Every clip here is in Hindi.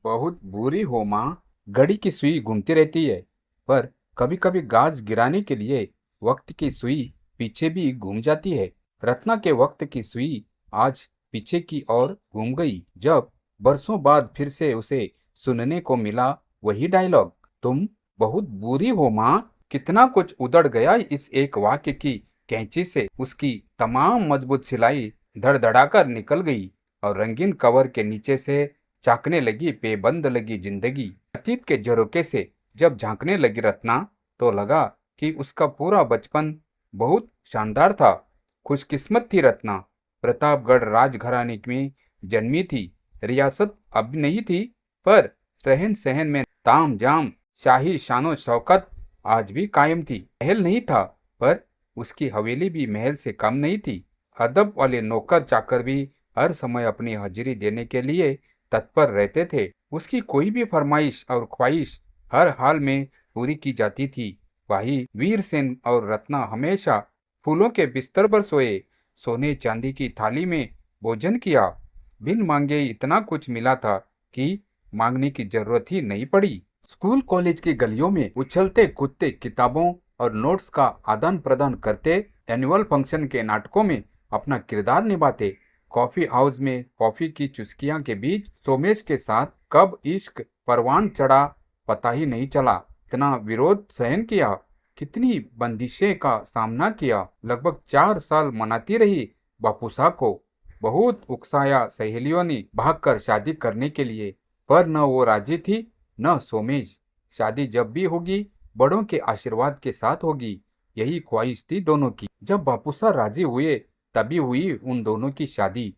बहुत बुरी हो माँ। घड़ी की सुई घूमती रहती है, पर कभी कभी गाज गिराने के लिए वक्त की सुई पीछे भी घूम जाती है। रत्ना के वक्त की सुई आज पीछे की ओर घूम गई, जब बरसों बाद फिर से उसे सुनने को मिला वही डायलॉग, तुम बहुत बुरी हो माँ। कितना कुछ उधड़ गया इस एक वाक्य की कैंची से। उसकी तमाम मजबूत सिलाई धड़धड़ाकर निकल गई और रंगीन कवर के नीचे से झांकने लगी पेबंद लगी जिंदगी। अतीत के झरोखे से जब झांकने लगी रत्ना, तो लगा कि उसका पूरा बचपन बहुत शानदार था। खुशकिस्मत थी रत्ना। प्रतापगढ़ राजघराने में जन्मी थी। रियासत अब नहीं थी, पर रहन सहन में ताम जाम शाही शानो शौकत आज भी कायम थी। महल नहीं था, पर उसकी हवेली भी महल से कम नहीं थी। अदब वाले नौकर चाकर भी हर समय अपनी हाजिरी देने के लिए तत्पर रहते थे। उसकी कोई भी फरमाइश और ख्वाहिश हर हाल में पूरी की जाती थी। वही वीरसेन और रत्ना हमेशा फूलों के बिस्तर पर सोए, सोने चांदी की थाली में भोजन किया। बिन मांगे इतना कुछ मिला था कि मांगने की जरूरत ही नहीं पड़ी। स्कूल कॉलेज की गलियों में उछलते कूदते, किताबों और नोट्स का आदान प्रदान करते, एनुअल फंक्शन के नाटकों में अपना किरदार निभाते, कॉफी हाउस में कॉफी की चुस्कियां के बीच सोमेश के साथ कब इश्क परवान चढ़ा पता ही नहीं चला। इतना विरोध सहन किया, कितनी बंदिशें का सामना किया। लगभग 4 साल मनाती रही बापूसा को। बहुत उकसाया सहेलियों ने भागकर शादी करने के लिए, पर न वो राजी थी न सोमेश। शादी जब भी होगी बड़ों के आशीर्वाद के साथ होगी, यही ख्वाहिश थी दोनों की। जब बापूसा राजी हुए तभी हुई उन दोनों की शादी।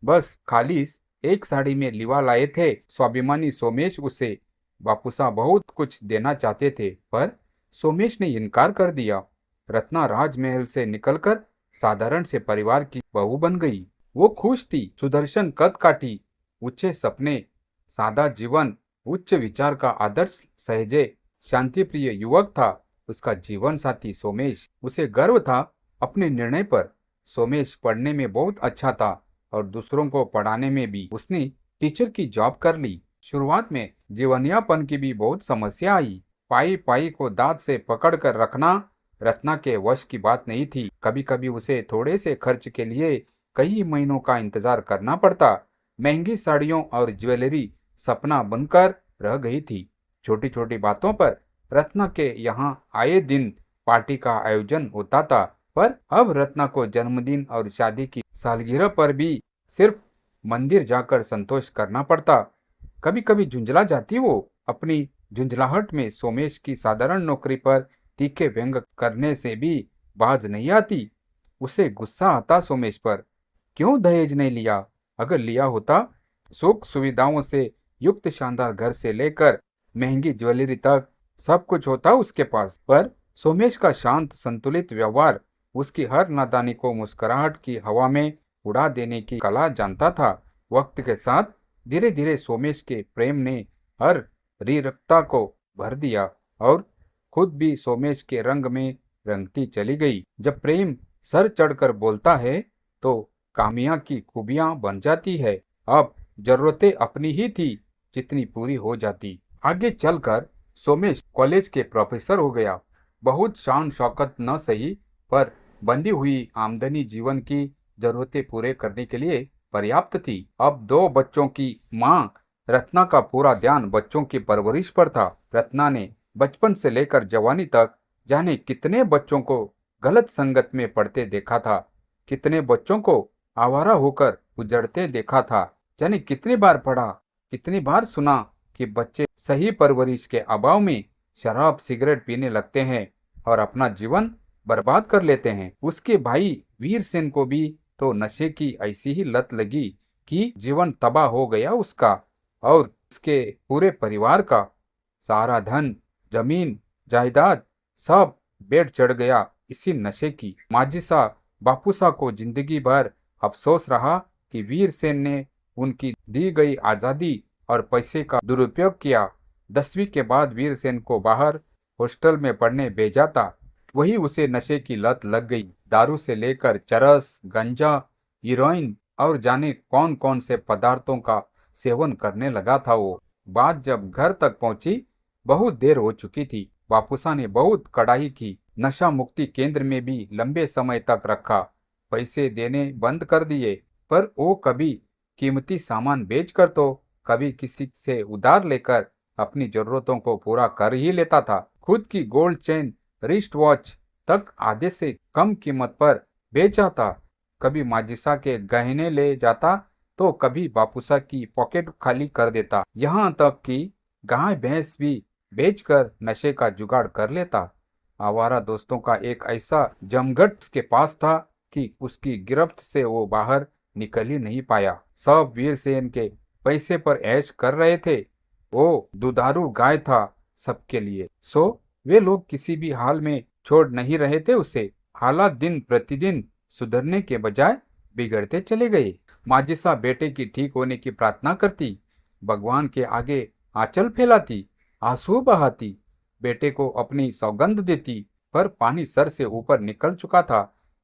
बस खालिस एक साड़ी में लिवा लाए थे स्वाभिमानी सोमेश उसे। बापूसा बहुत कुछ देना चाहते थे, पर सोमेश ने इनकार कर दिया। रत्ना राजमहल से निकलकर साधारण से परिवार की बहू बन गई। वो खुश थी। सुदर्शन कद काठी, ऊंचे सपने, सादा जीवन, उच्च विचार का आदर्श सहजे शांति प्रिय युवक था उसका जीवन साथी सोमेश। उसे गर्व था अपने निर्णय पर। सोमेश पढ़ने में बहुत अच्छा था और दूसरों को पढ़ाने में भी। उसने टीचर की जॉब कर ली। शुरुआत में जीवनयापन की भी बहुत समस्या आई। पाई पाई को दांत से पकड़ कर रखना रत्ना के वश की बात नहीं थी। कभी कभी उसे थोड़े से खर्च के लिए कई महीनों का इंतजार करना पड़ता। महंगी साड़ियों और ज्वेलरी सपना बनकर रह गई थी। छोटी छोटी बातों पर रत्ना के यहाँ आए दिन पार्टी का आयोजन होता था, पर अब रत्ना को जन्मदिन और शादी की सालगिरह पर भी सिर्फ मंदिर जाकर संतोष करना पड़ता। कभी कभी झुंझला जाती वो। अपनी झुंझलाहट में सोमेश की साधारण नौकरी पर तीखे व्यंग करने से भी बाज नहीं आती। उसे गुस्सा आता सोमेश पर। क्यों दहेज नहीं लिया? अगर लिया होता, सुख सुविधाओं से युक्त शानदार घर से लेकर महंगी ज्वेलरी तक सब कुछ होता उसके पास। पर सोमेश का शांत संतुलित व्यवहार उसकी हर नादानी को मुस्कुराहट की हवा में उड़ा देने की कला जानता था। वक्त के साथ धीरे धीरे सोमेश के प्रेम ने हर रिक्तता को भर दिया और खुद भी सोमेश के रंग में रंगती चली गई। जब प्रेम सर चढ़कर बोलता है तो कामियां की खूबियां बन जाती है। अब जरूरतें अपनी ही थी जितनी पूरी हो जाती। आगे चलकर सोमेश कॉलेज के प्रोफेसर हो गया। बहुत शान शौकत न सही, पर बंधी हुई आमदनी जीवन की जरूरतें पूरे करने के लिए पर्याप्त थी। अब 2 बच्चों की मां रत्ना का पूरा ध्यान बच्चों की परवरिश पर था। रत्ना ने बचपन से लेकर जवानी तक जाने कितने बच्चों को गलत संगत में पढ़ते देखा था, कितने बच्चों को आवारा होकर उजड़ते देखा था। जाने कितनी बार पढ़ा, कितनी बार सुना कि बच्चे सही परवरिश के अभाव में शराब सिगरेट पीने लगते हैं और अपना जीवन बर्बाद कर लेते हैं। उसके भाई वीरसेन को भी तो नशे की ऐसी ही लत लगी कि जीवन तबाह हो गया उसका और उसके पूरे परिवार का। सारा धन, जमीन, जायदाद सब बेट चढ़ गया इसी नशे की। माजिसा बापूसा को जिंदगी भर अफसोस रहा कि वीरसेन ने उनकी दी गई आजादी और पैसे का दुरुपयोग किया। 10वीं के बाद वीरसेन को बाहर हॉस्टल में पढ़ने भेजा था। वही उसे नशे की लत लग गई। दारू से लेकर चरस, गंजा, हीरोइन और जाने कौन कौन से पदार्थों का सेवन करने लगा था वो। बात जब घर तक पहुंची, बहुत देर हो चुकी थी। बापूसा ने बहुत कड़ाई की, नशा मुक्ति केंद्र में भी लंबे समय तक रखा, पैसे देने बंद कर दिए, पर वो कभी कीमती सामान बेचकर तो कभी किसी से उधार लेकर अपनी जरूरतों को पूरा कर ही लेता था। खुद की गोल्ड चेन, रिस्ट वॉच तक आधे से कम कीमत पर बेचा था। कभी माजिसा के गहने ले जाता तो कभी बापूसा की पॉकेट खाली कर देता। यहाँ तक कि गाय भैंस भी बेचकर नशे का जुगाड़ कर लेता। आवारा दोस्तों का एक ऐसा जमघट उसके पास था कि उसकी गिरफ्त से वो बाहर निकल ही नहीं पाया। सब वीरसेन के पैसे पर ऐश कर रहे थे। वो दुधारू गाय था सबके लिए, सो वे लोग किसी भी हाल में छोड़ नहीं रहे थे उसे। हालात दिन प्रतिदिन सुधरने के बजाय बिगड़ते चले गए। माजिसा बेटे की ठीक होने की प्रार्थना करती, भगवान के आगे आंचल फैलाती, आंसू बहाती, बेटे को अपनी सौगंध देती, पर पानी सर से ऊपर निकल चुका था।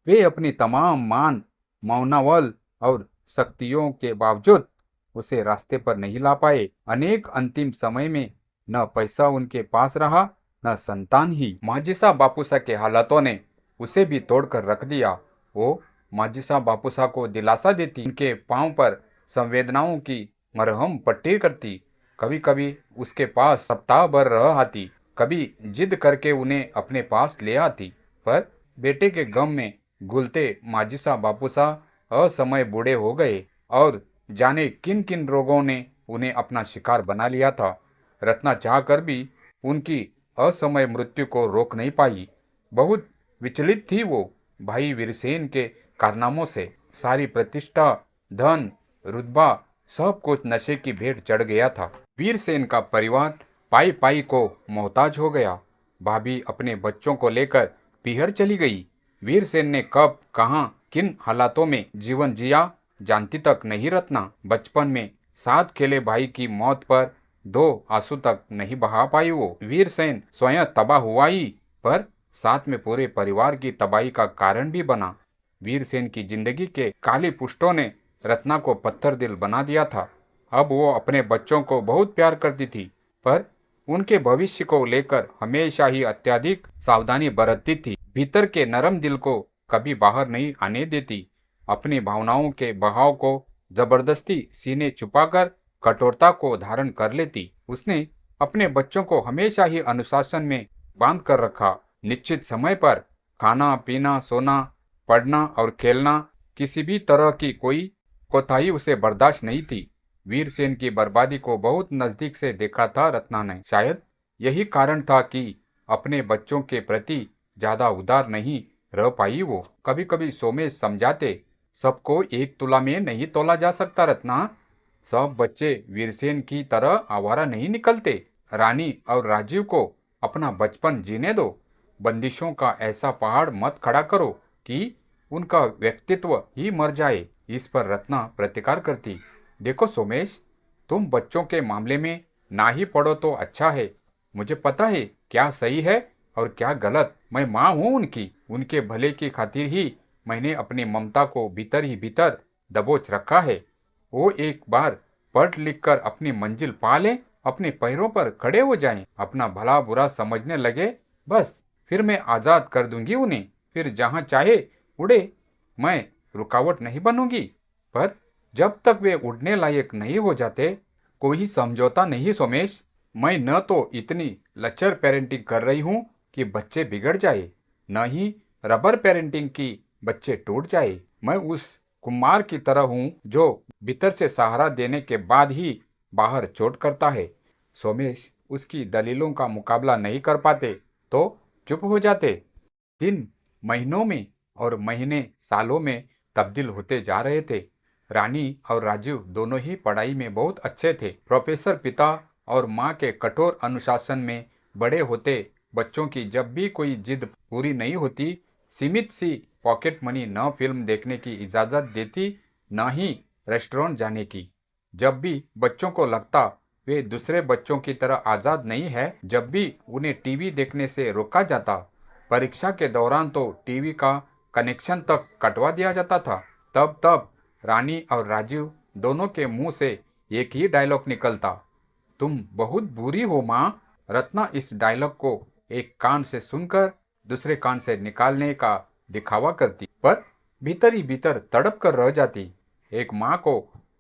वे अपनी तमाम मान, मौनावल और शक्तियों के बावजूद उसे रास्ते पर नहीं ला पाए। अनेक अंतिम समय में न पैसा उनके पास रहा, न संतान ही। माजिसा बापूसा के हालातों ने उसे भी तोड़कर रख दिया। वो माजिसा बापूसा को दिलासा देती, उनके पांव पर संवेदनाओं की मरहम पट्टी करती, कभी कभी उसके पास सप्ताह भर रह आती, कभी जिद करके उन्हें अपने पास ले आती। पर बेटे के गम में घुलते माजिसा बापूसा असमय बूढ़े हो गए और जाने किन किन रोगों ने उन्हें अपना शिकार बना लिया था। रत्ना चाहकर भी उनकी असमय मृत्यु को रोक नहीं पाई। बहुत विचलित थी वो भाई वीरसेन के कारनामों से। सारी प्रतिष्ठा, धन, रुतबा सब कुछ नशे की भेंट चढ़ गया था। वीरसेन का परिवार पाई पाई को मोहताज हो गया। भाभी अपने बच्चों को लेकर पीहर चली गई। वीरसेन ने कब, कहाँ, किन हालातों में जीवन जिया जानती तक नहीं रत्ना। बचपन में साथ खेले भाई की मौत पर 2 आंसू तक नहीं बहा पाई वो। वीरसेन स्वयं तबाह हुआ ही, पर साथ में पूरे परिवार की तबाही का कारण भी बना। वीरसेन की जिंदगी के काली पुष्टों ने रत्ना को पत्थर दिल बना दिया था। अब वो अपने बच्चों को बहुत प्यार करती थी, पर उनके भविष्य को लेकर हमेशा ही अत्यधिक सावधानी बरतती थी। भीतर के नरम दिल को कभी बाहर नहीं आने देती। अपनी भावनाओं के बहाव को जबरदस्ती सीने छुपाकर कठोरता को धारण कर लेती। उसने अपने बच्चों को हमेशा ही अनुशासन में बांध कर रखा। निश्चित समय पर खाना, पीना, सोना, पढ़ना और खेलना, किसी भी तरह की कोई कोताही उसे बर्दाश्त नहीं थी। वीरसेन की बर्बादी को बहुत नजदीक से देखा था रत्ना ने। शायद यही कारण था कि अपने बच्चों के प्रति ज्यादा उदार नहीं रह पाई वो। कभी कभी सोमेश समझाते, सबको एक तुला में नहीं तोला जा सकता रत्ना। सब बच्चे वीरसेन की तरह आवारा नहीं निकलते। रानी और राजीव को अपना बचपन जीने दो। बंदिशों का ऐसा पहाड़ मत खड़ा करो कि उनका व्यक्तित्व ही मर जाए। इस पर रत्ना प्रतिकार करती, देखो सोमेश, तुम बच्चों के मामले में ना ही पढ़ो तो अच्छा है। मुझे पता है क्या सही है और क्या गलत। मैं माँ हूँ उनकी। उनके भले की खातिर ही मैंने अपनी ममता को भीतर ही भीतर दबोच रखा है। वो एक बार पढ़ लिख कर अपनी मंजिल पा लें, अपने पैरों पर खड़े हो जाएं, अपना भला बुरा समझने लगे, बस फिर मैं आज़ाद कर दूंगी उन्हें। फिर जहाँ चाहे उड़े, मैं रुकावट नहीं बनूंगी। पर जब तक वे उड़ने लायक नहीं हो जाते, कोई समझौता नहीं सोमेश। मैं न तो इतनी लचर पेरेंटिंग कर रही हूँ कि बच्चे बिगड़ जाए, न ही रबर पेरेंटिंग की बच्चे टूट जाए। मैं उस कुम्हार की तरह हूँ जो भीतर से सहारा देने के बाद ही बाहर चोट करता है। सोमेश उसकी दलीलों का मुकाबला नहीं कर पाते तो चुप हो जाते। दिन महीनों में और महीने सालों में तब्दील होते जा रहे थे। रानी और राजीव दोनों ही पढ़ाई में बहुत अच्छे थे। प्रोफेसर पिता और माँ के कठोर अनुशासन में बड़े होते बच्चों की जब भी कोई जिद पूरी नहीं होती, सीमित सी पॉकेट मनी न फिल्म देखने की इजाज़त देती, न ही रेस्टोरेंट जाने की। जब भी बच्चों को लगता वे दूसरे बच्चों की तरह आज़ाद नहीं है, जब भी उन्हें टीवी देखने से रोका जाता, परीक्षा के दौरान तो टीवी का कनेक्शन तक कटवा दिया जाता था, तब रानी और राजीव दोनों के मुंह से एक ही डायलॉग निकलता, तुम बहुत बुरी हो माँ। रत्ना इस डायलॉग को एक कान से सुनकर दूसरे कान से निकालने का दिखावा करती, पर भीतर ही भीतर तड़प कर रह जाती। एक माँ को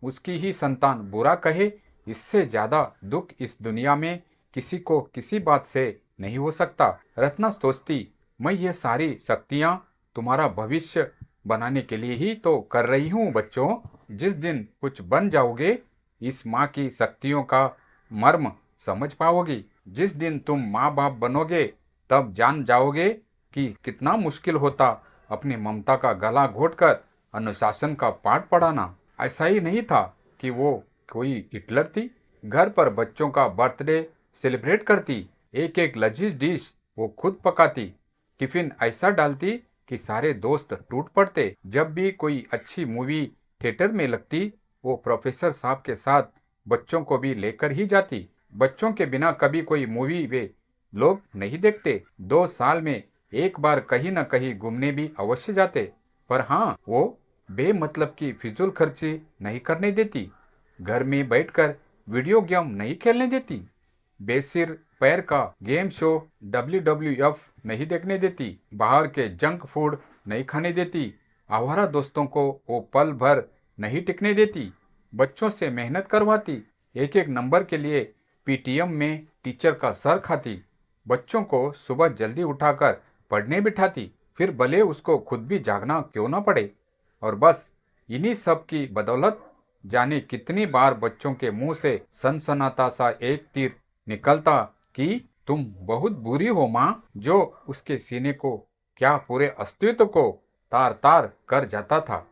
उसकी ही संतान बुरा कहे, इससे ज्यादा दुख इस दुनिया में किसी को किसी बात से नहीं हो सकता। रत्ना सोचती, मैं ये सारी शक्तियाँ तुम्हारा भविष्य बनाने के लिए ही तो कर रही हूँ बच्चों। जिस दिन कुछ बन जाओगे, इस माँ की शक्तियों का मर्म समझ पाओगी। जिस दिन तुम माँ बाप बनोगे, तब जान जाओगे कि कितना मुश्किल होता अपनी ममता का गला घोटकर अनुशासन का पाठ पढ़ाना। ऐसा ही नहीं था कि वो कोई हिटलर थी। घर पर बच्चों का बर्थडे सेलिब्रेट करती, एक एक लजीज डिश वो खुद पकाती, टिफिन ऐसा डालती कि सारे दोस्त टूट पड़ते। जब भी कोई अच्छी मूवी थिएटर में लगती, वो प्रोफेसर साहब के साथ बच्चों को भी लेकर ही जाती। बच्चों के बिना कभी कोई मूवी वे लोग नहीं देखते। 2 साल में एक बार कहीं न कहीं घूमने भी अवश्य जाते। पर हाँ, वो बेमतलब की फिजूल खर्ची नहीं करने देती। घर में बैठकर वीडियो गेम नहीं खेलने देती। बेसिर पैर का गेम शो WWF नहीं देखने देती। बाहर के जंक फूड नहीं खाने देती। आवारा दोस्तों को वो पल भर नहीं टिकने देती। बच्चों से मेहनत करवाती। एक एक नंबर के लिए PTM में टीचर का सर खाती। बच्चों को सुबह जल्दी उठाकर पढ़ने बिठाती, फिर भले उसको खुद भी जागना क्यों ना पड़े। और बस इन्हीं सब की बदौलत जाने कितनी बार बच्चों के मुंह से सनसनाता सा एक तीर निकलता कि तुम बहुत बुरी हो माँ, जो उसके सीने को क्या पूरे अस्तित्व को तार तार कर जाता था।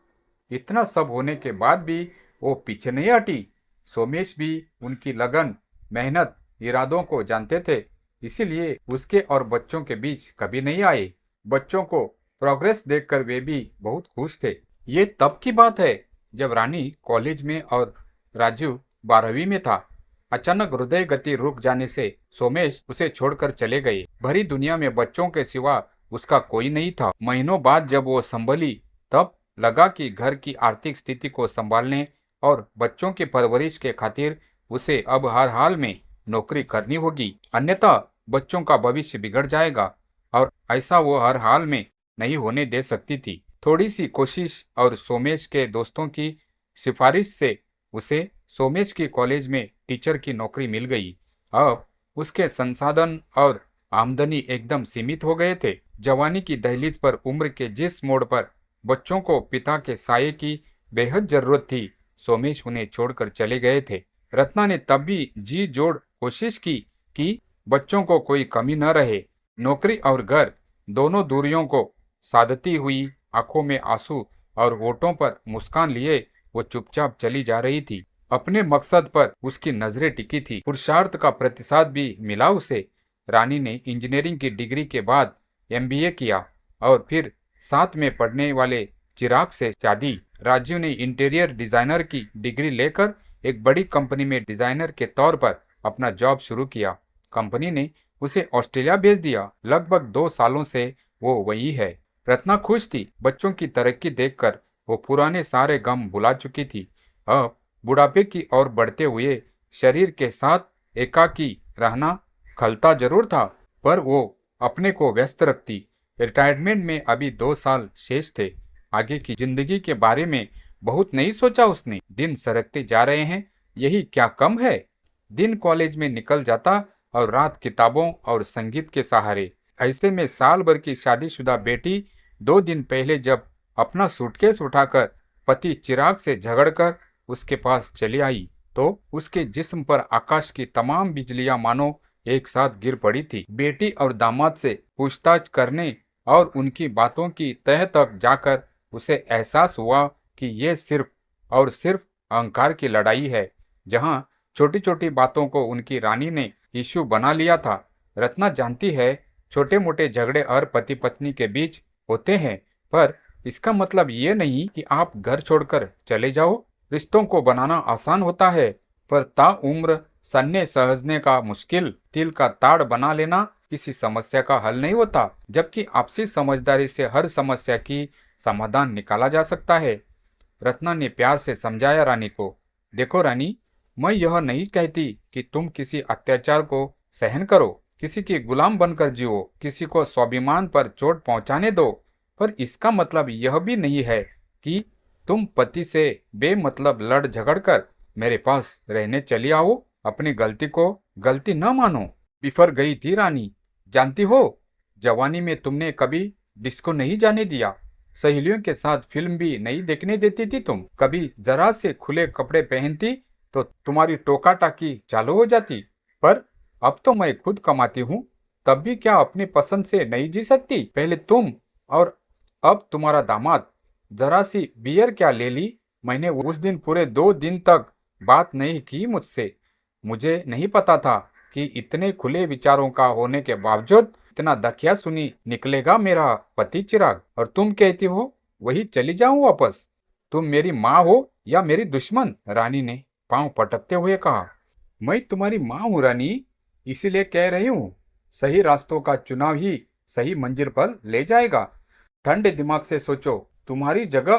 इतना सब होने के बाद भी वो पीछे नहीं हटी। सोमेश भी उनकी लगन, मेहनत, इरादों को जानते थे, इसीलिए उसके और बच्चों के बीच कभी नहीं आए। बच्चों को प्रोग्रेस देखकर वे भी बहुत खुश थे। ये तब की बात है जब रानी कॉलेज में और राजू 12वीं में था। अचानक हृदय गति रुक जाने से सोमेश उसे छोड़कर चले गए। भरी दुनिया में बच्चों के सिवा उसका कोई नहीं था। महीनों बाद जब वो संभली, तब लगा कि घर की आर्थिक स्थिति को संभालने और बच्चों की परवरिश के खातिर उसे अब हर हाल में नौकरी करनी होगी, अन्यथा बच्चों का भविष्य बिगड़ जाएगा, और ऐसा वो हर हाल में नहीं होने दे सकती थी। थोड़ी सी कोशिश और सोमेश के दोस्तों की सिफारिश से उसे सोमेश की कॉलेज में टीचर की नौकरी मिल गई। अब उसके संसाधन और आमदनी एकदम सीमित हो गए थे। जवानी की दहलीज पर उम्र के जिस मोड़ पर बच्चों को पिता के साये की बेहद जरूरत थी, सोमेश उन्हें छोड़कर चले गए थे। रत्ना ने तब भी जी जोड़ कोशिश की कि बच्चों को कोई कमी न रहे। नौकरी और घर दोनों दूरियों को साधती हुई आंखों में आंसू और होठों पर मुस्कान लिए वो चुपचाप चली जा रही थी। अपने मकसद पर उसकी नजरें टिकी थी। पुरुषार्थ का प्रतिशत भी मिला उसे। रानी ने इंजीनियरिंग की डिग्री के बाद MBA किया और फिर साथ में पढ़ने वाले चिराग से शादी। राजीव ने इंटीरियर डिजाइनर की डिग्री लेकर एक बड़ी कंपनी में डिजाइनर के तौर पर अपना जॉब शुरू किया। कंपनी ने उसे ऑस्ट्रेलिया भेज दिया। लगभग 2 सालों से वो वही है। रत्ना खुश थी। बच्चों की तरक्की देखकर वो पुराने सारे गम भुला चुकी थी। अब बुढ़ापे की ओर बढ़ते हुए शरीर के साथ एकाकी रहना खलता जरूर था, पर वो अपने को व्यस्त रखती। रिटायरमेंट में अभी 2 साल शेष थे। आगे की जिंदगी के बारे में बहुत नहीं सोचा उसने। दिन सरकते जा रहे हैं, यही क्या कम है। दिन कॉलेज में निकल जाता और रात किताबों और संगीत के सहारे। ऐसे में साल भर की शादीशुदा बेटी 2 दिन पहले जब अपना सूटकेस उठाकर पति चिराग से झगड़कर उसके पास चली आई, तो उसके जिस्म पर आकाश की तमाम बिजलियां मानो एक साथ गिर पड़ी थी। बेटी और दामाद से पूछताछ करने और उनकी बातों की तह तक जाकर उसे एहसास हुआ कि ये सिर्फ और सिर्फ अहंकार की लड़ाई है। जहां छोटी छोटी बातों को उनकी रानी ने इश्यू बना लिया था। रत्ना जानती है, छोटे मोटे झगड़े हर पति पत्नी के बीच होते हैं, पर इसका मतलब ये नहीं कि आप घर छोड़कर चले जाओ। रिश्तों को बनाना आसान होता है, पर ताउम्र सन्ने सहजने का मुश्किल। तिल का ताड़ बना लेना किसी समस्या का हल नहीं होता, जबकि आपसी समझदारी से हर समस्या की समाधान निकाला जा सकता है। रत्ना ने प्यार से समझाया रानी को। देखो रानी, मैं यह नहीं कहती कि तुम किसी अत्याचार को सहन करो, किसी की गुलाम बनकर जियो, किसी को स्वाभिमान पर चोट पहुंचाने दो, पर इसका मतलब यह भी नहीं है कि तुम पति से बेमतलब लड़ झगड़ कर मेरे पास रहने चली आओ। अपनी गलती को गलती न मानो। बिफर गई थी रानी। जानती हो, जवानी में तुमने कभी डिस्को नहीं जाने दिया, सहेलियों के साथ फिल्म भी नहीं देखने देती थी तुम। कभी जरा से खुले कपड़े पहनती तो तुम्हारी टोका टाकी चालू हो जाती। पर अब तो मैं खुद कमाती हूँ, तब भी क्या अपनी पसंद से नहीं जी सकती? पहले तुम और अब तुम्हारा दामाद। जरा सी बियर क्या ले ली? मैंने उस दिन पूरे 2 दिन तक बात नहीं की मुझसे। मुझे नहीं पता था कि इतने खुले विचारों का होने के बावजूद इतना दकिया सुनी निकलेगा मेरा पति चिराग। और तुम कहती हो वही चली जाऊं वापस? तुम मेरी माँ हो या मेरी दुश्मन? रानी ने पांव पटकते हुए कहा। मैं तुम्हारी माँ हूँ रानी, इसीलिए कह रही हूँ। सही रास्तों का चुनाव ही सही मंजिल पर ले जाएगा। ठंडे दिमाग से सोचो, तुम्हारी जगह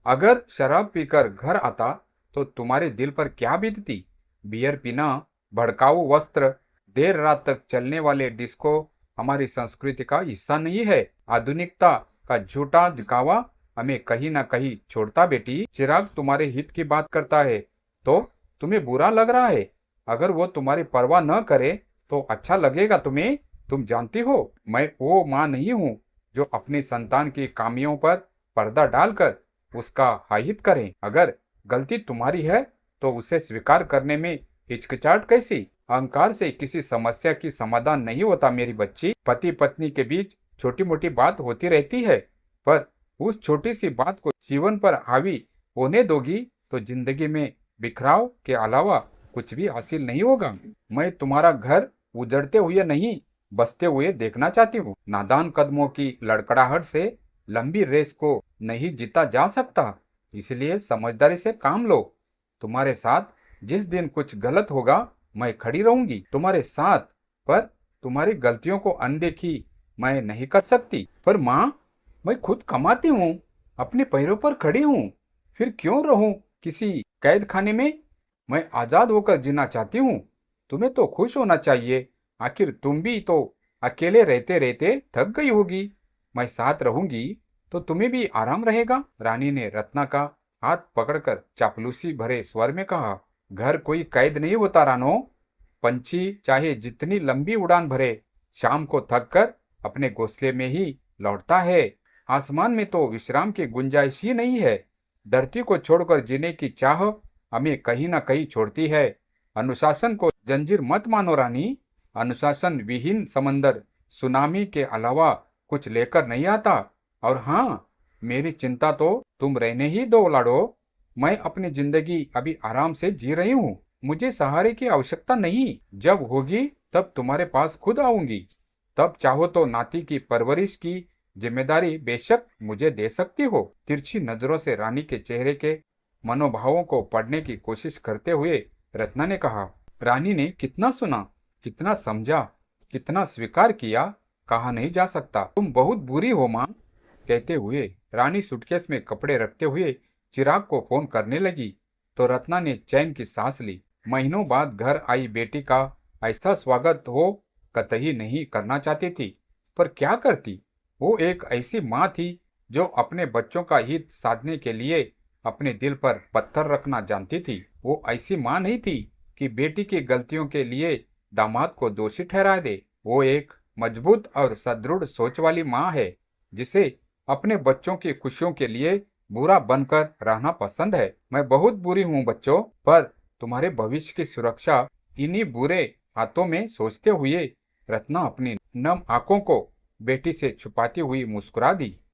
अगर शराब पीकर घर आता तो तुम्हारे दिल पर क्या बीतती? बियर पीना, भड़काऊ वस्त्र, देर रात तक चलने वाले डिस्को हमारी संस्कृति का हिस्सा नहीं है। आधुनिकता का झूठा दिखावा हमें कहीं ना कहीं छोड़ता। बेटी, चिराग तुम्हारे हित की बात करता है तो तुम्हें बुरा लग रहा है। अगर वो तुम्हारी परवाह न करे तो अच्छा लगेगा तुम्हें। तुम जानती हो, मैं वो माँ नहीं हूँ जो अपनी संतान की खामियों पर पर्दा डालकर उसका हाहित करे। अगर गलती तुम्हारी है तो उसे स्वीकार करने में हिचकिचाहट कैसी? अहंकार से किसी समस्या की समाधान नहीं होता मेरी बच्ची। पति पत्नी के बीच छोटी मोटी बात होती रहती है, पर उस छोटी सी बात को जीवन पर हावी होने दोगी तो जिंदगी में बिखराव के अलावा कुछ भी हासिल नहीं होगा। मैं तुम्हारा घर उजड़ते हुए नहीं, बसते हुए देखना चाहती हूँ। नादान कदमों की लड़खड़ाहट से लंबी रेस को नहीं जीता जा सकता, इसलिए समझदारी से काम लो। तुम्हारे साथ जिस दिन कुछ गलत होगा मैं खड़ी रहूंगी तुम्हारे साथ, पर तुम्हारी गलतियों को अनदेखी मैं नहीं कर सकती। पर माँ, मैं खुद कमाती हूँ, अपने पैरों पर खड़ी हूँ, फिर क्यों रहूं किसी कैद खाने में? मैं आजाद होकर जीना चाहती हूँ। तुम्हें तो खुश होना चाहिए, आखिर तुम भी तो अकेले रहते रहते थक गई होगी। मैं साथ रहूंगी तो तुम्हें भी आराम रहेगा। रानी ने रत्ना का हाथ पकड़कर चापलूसी भरे स्वर में कहा। घर कोई कैद नहीं होता रानो। पंछी चाहे जितनी लंबी उड़ान भरे, शाम को थक कर अपने घोंसले में ही लौटता है। आसमान में तो विश्राम की गुंजाइश ही नहीं है। धरती को छोड़कर जीने की चाह हमें कहीं ना कहीं छोड़ती है। अनुशासन को जंजीर मत मानो रानी। अनुशासन विहीन समंदर सुनामी के अलावा कुछ लेकर नहीं आता। और हाँ, मेरी चिंता तो तुम रहने ही दो लाडो। मैं अपनी जिंदगी अभी आराम से जी रही हूँ। मुझे सहारे की आवश्यकता नहीं। जब होगी तब तुम्हारे पास खुद आऊंगी। तब चाहो तो नाती की परवरिश की जिम्मेदारी बेशक मुझे दे सकती हो। तिरछी नजरों से रानी के चेहरे के मनोभावों को पढ़ने की कोशिश करते हुए रत्ना ने कहा। रानी ने कितना सुना, कितना समझा, कितना स्वीकार किया, कहा नहीं जा सकता। तुम बहुत बुरी हो माँ। कहते हुए रानी सूटकेस में कपड़े रखते हुए चिराग को फोन करने लगी तो रत्ना ने चैन की सांस ली। महीनों बाद घर आई बेटी का ऐसा स्वागत हो कतई नहीं करना चाहती थी, पर क्या करती? वो एक ऐसी माँ थी जो अपने बच्चों का हित साधने के लिए अपने दिल पर पत्थर रखना जानती थी। वो ऐसी माँ नहीं थी कि बेटी की गलतियों के लिए दामाद को दोषी ठहरा दे। वो एक मजबूत और सदृढ़ सोच वाली माँ है जिसे अपने बच्चों की खुशियों के लिए बुरा बनकर रहना पसंद है। मैं बहुत बुरी हूँ बच्चों, पर तुम्हारे भविष्य की सुरक्षा इन्हीं बुरे हाथों में सोचते हुए रत्ना अपनी नम आंखों को बेटी से छुपाती हुई मुस्कुरा दी।